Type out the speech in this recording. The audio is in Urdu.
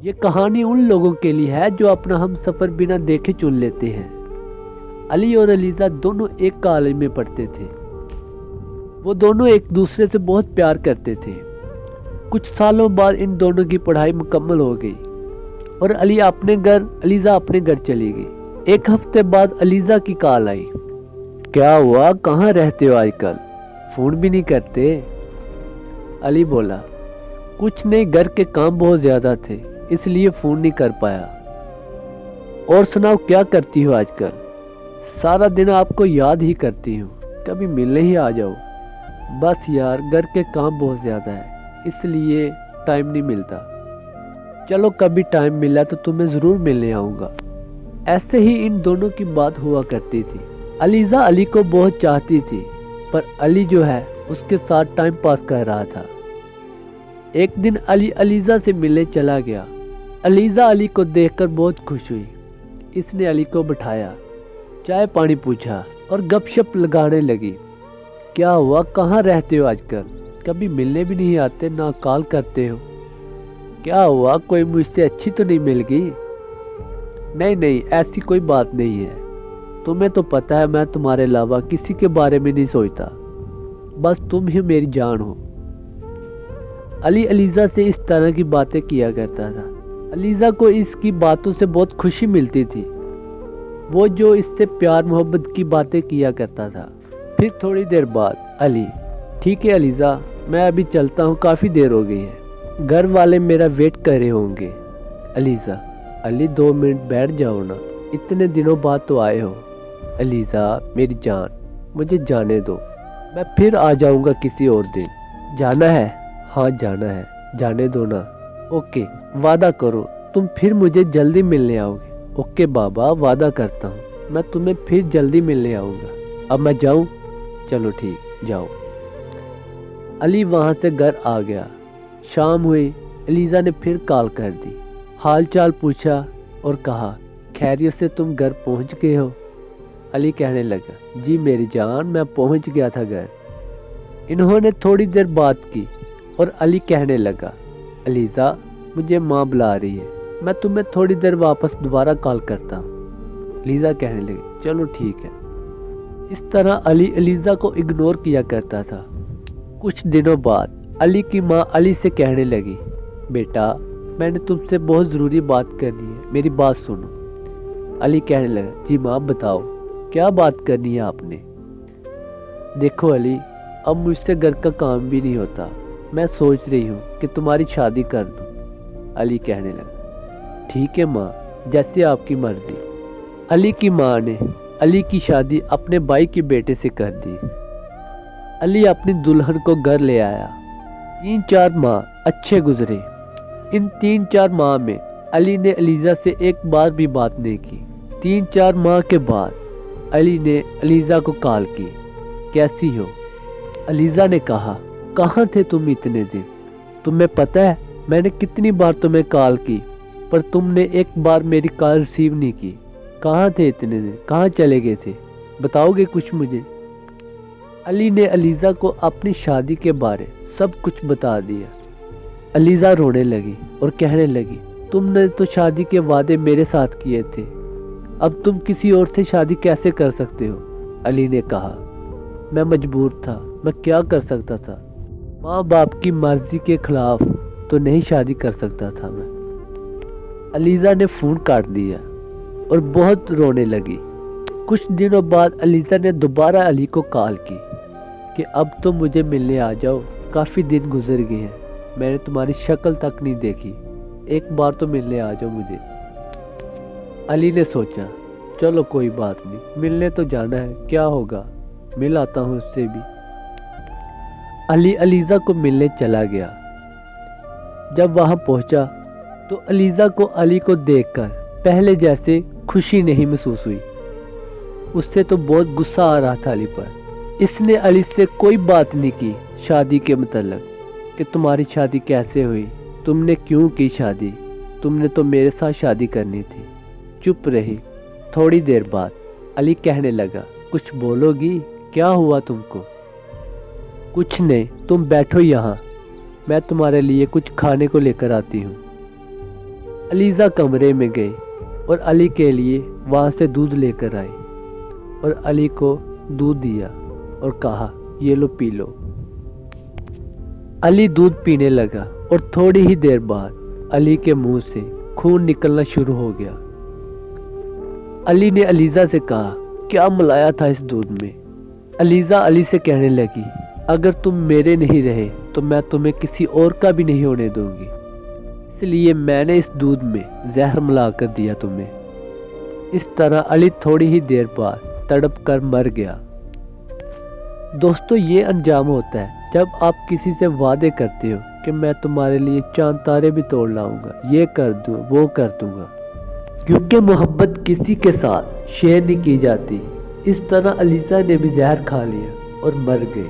یہ کہانی ان لوگوں کے لیے ہے جو اپنا ہم سفر بنا دیکھے چن لیتے ہیں۔ علی اور علیزہ دونوں ایک کالج میں پڑھتے تھے۔ وہ دونوں ایک دوسرے سے بہت پیار کرتے تھے۔ کچھ سالوں بعد ان دونوں کی پڑھائی مکمل ہو گئی اور علی اپنے گھر، علیزہ اپنے گھر چلی گئی۔ ایک ہفتے بعد علیزہ کی کال آئی۔ کیا ہوا، کہاں رہتے ہو آج کل؟ فون بھی نہیں کرتے۔ علی بولا، کچھ نہیں، گھر کے کام بہت زیادہ تھے اس لیے فون نہیں کر پایا۔ اور سناؤ، کیا کرتی ہو آج کل؟ سارا دن آپ کو یاد ہی کرتی ہوں، کبھی ملنے ہی آ جاؤ۔ بس یار، گھر کے کام بہت زیادہ ہے اس لیے ٹائم نہیں ملتا۔ چلو کبھی ٹائم ملا تو تمہیں ضرور ملنے آؤں گا۔ ایسے ہی ان دونوں کی بات ہوا کرتی تھی۔ علیزہ علی کو بہت چاہتی تھی پر علی جو ہے اس کے ساتھ ٹائم پاس کر رہا تھا۔ ایک دن علی علیزہ سے ملنے چلا گیا۔ علیزہ علی کو دیکھ کر بہت خوش ہوئی۔ اس نے علی کو بٹھایا، چائے پانی پوچھا اور گپ شپ لگانے لگی۔ کیا ہوا، کہاں رہتے ہو آج کل؟ کبھی ملنے بھی نہیں آتے، نہ کال کرتے ہو۔ کیا ہوا، کوئی مجھ سے اچھی تو نہیں مل گئی؟ نہیں، ایسی کوئی بات نہیں ہے۔ تمہیں تو پتہ ہے میں تمہارے علاوہ کسی کے بارے میں نہیں سوچتا، بس تم ہی میری جان ہو۔ علی علیزہ سے اس طرح کی باتیں کیا کرتا تھا۔ علیزہ کو اس کی باتوں سے بہت خوشی ملتی تھی، وہ جو اس سے پیار محبت کی باتیں کیا کرتا تھا۔ پھر تھوڑی دیر بعد علی، ٹھیک ہے علیزہ، میں ابھی چلتا ہوں، کافی دیر ہو گئی ہے، گھر والے میرا ویٹ کر رہے ہوں گے۔ علیزہ، علی 2 منٹ بیٹھ جاؤ نا، اتنے دنوں بعد تو آئے ہو۔ علیزہ میری جان، مجھے جانے دو، میں پھر آ جاؤں گا کسی اور دن۔ جانا ہے؟ ہاں جانا ہے، جانے دو نا۔ اوکے، وعدہ کرو تم پھر مجھے جلدی ملنے آؤ گے۔ اوکے بابا، وعدہ کرتا ہوں میں تمہیں پھر جلدی ملنے آؤں گا۔ اب میں جاؤں؟ چلو ٹھیک، جاؤ۔ علی وہاں سے گھر آ گیا۔ شام ہوئی، علیزہ نے پھر کال کر دی، حال چال پوچھا اور کہا، خیریت سے تم گھر پہنچ گئے ہو؟ علی کہنے لگا، جی میری جان، میں پہنچ گیا تھا گھر۔ انہوں نے تھوڑی دیر بات کی اور علی کہنے لگا، علیزہ مجھے ماں بلا رہی ہے، میں تمہیں تھوڑی دیر واپس دوبارہ کال کرتا ہوں۔ علیزہ کہنے لگی، چلو ٹھیک ہے۔ اس طرح علی علیزہ کو اگنور کیا کرتا تھا۔ کچھ دنوں بعد علی کی ماں علی سے کہنے لگی، بیٹا میں نے تم سے بہت ضروری بات کرنی ہے، میری بات سنو۔ علی کہنے لگا، جی ماں بتاؤ، کیا بات کرنی ہے آپ نے؟ دیکھو علی، اب مجھ سے گھر کا کام بھی نہیں ہوتا، میں سوچ رہی ہوں کہ تمہاری شادی کر دوں۔ علی کہنے لگا، ٹھیک ہے ماں، جیسے آپ کی مرضی۔ علی کی ماں نے علی کی شادی اپنے بھائی کے بیٹے سے کر دی۔ علی اپنی دلہن کو گھر لے آیا۔ 3-4 ماہ اچھے گزرے۔ ان 3-4 ماہ میں علی نے علیزہ سے ایک بار بھی بات نہیں کی۔ 3-4 ماہ کے بعد علی نے علیزہ کو کال کی، کیسی ہو؟ علیزہ نے کہا، کہاں تھے تم اتنے دن؟ تمہیں پتہ ہے میں نے کتنی بار تمہیں کال کی پر تم نے ایک بار میری کال ریسیو نہیں کی۔ کہاں تھے اتنے دن، کہاں چلے گئے تھے، بتاؤ گے کچھ مجھے؟ علی نے علیزہ کو اپنی شادی کے بارے سب کچھ بتا دیا۔ علیزہ رونے لگی اور کہنے لگی، تم نے تو شادی کے وعدے میرے ساتھ کیے تھے، اب تم کسی اور سے شادی کیسے کر سکتے ہو؟ علی نے کہا، میں مجبور تھا، میں کیا کر سکتا تھا، ماں باپ کی مرضی کے خلاف تو نہیں شادی کر سکتا تھا میں۔ علیزہ نے فون کاٹ دیا اور بہت رونے لگی۔ کچھ دنوں بعد علیزہ نے دوبارہ علی کو کال کی کہ اب تو مجھے ملنے آ جاؤ، کافی دن گزر گئے ہیں، میں نے تمہاری شکل تک نہیں دیکھی، ایک بار تو ملنے آ جاؤ مجھے۔ علی نے سوچا، چلو کوئی بات نہیں، ملنے تو جانا ہے، کیا ہوگا، مل آتا ہوں اس سے بھی۔ علی علیزہ کو ملنے چلا گیا۔ جب وہاں پہنچا تو علیزہ کو علی کو دیکھ کر پہلے جیسے خوشی نہیں محسوس ہوئی، اس سے تو بہت غصہ آ رہا تھا علی پر۔ اس نے علی سے کوئی بات نہیں کی شادی کے متعلق کہ تمہاری شادی کیسے ہوئی، تم نے کیوں کی شادی، تم نے تو میرے ساتھ شادی کرنی تھی۔ چپ رہی۔ تھوڑی دیر بعد علی کہنے لگا، کچھ بولو گی، کیا ہوا تم کو؟ کچھ نہیں، تم بیٹھو یہاں، میں تمہارے لیے کچھ کھانے کو لے کر آتی ہوں۔ علیزہ کمرے میں گئی اور علی کے لیے وہاں سے دودھ لے کر آئی اور علی کو دودھ دیا اور کہا یہ لو پی لو۔ علی دودھ پینے لگا اور تھوڑی ہی دیر بعد علی کے منہ سے خون نکلنا شروع ہو گیا۔ علی نے علیزہ سے کہا کیا ملایا تھا اس دودھ میں؟ علیزہ علی سے کہنے لگی اگر تم میرے نہیں رہے تو میں تمہیں کسی اور کا بھی نہیں ہونے دوں گی، اس لیے میں نے اس دودھ میں زہر ملا کر دیا تمہیں۔ اس طرح علی تھوڑی ہی دیر بعد تڑپ کر مر گیا۔ دوستو یہ انجام ہوتا ہے جب آپ کسی سے وعدے کرتے ہو کہ میں تمہارے لیے چاند تارے بھی توڑ لاؤں گا، یہ کر دوں وہ کر دوں گا، کیونکہ محبت کسی کے ساتھ شیئر نہیں کی جاتی۔ اس طرح علیزہ نے بھی زہر کھا لیا اور مر گئی۔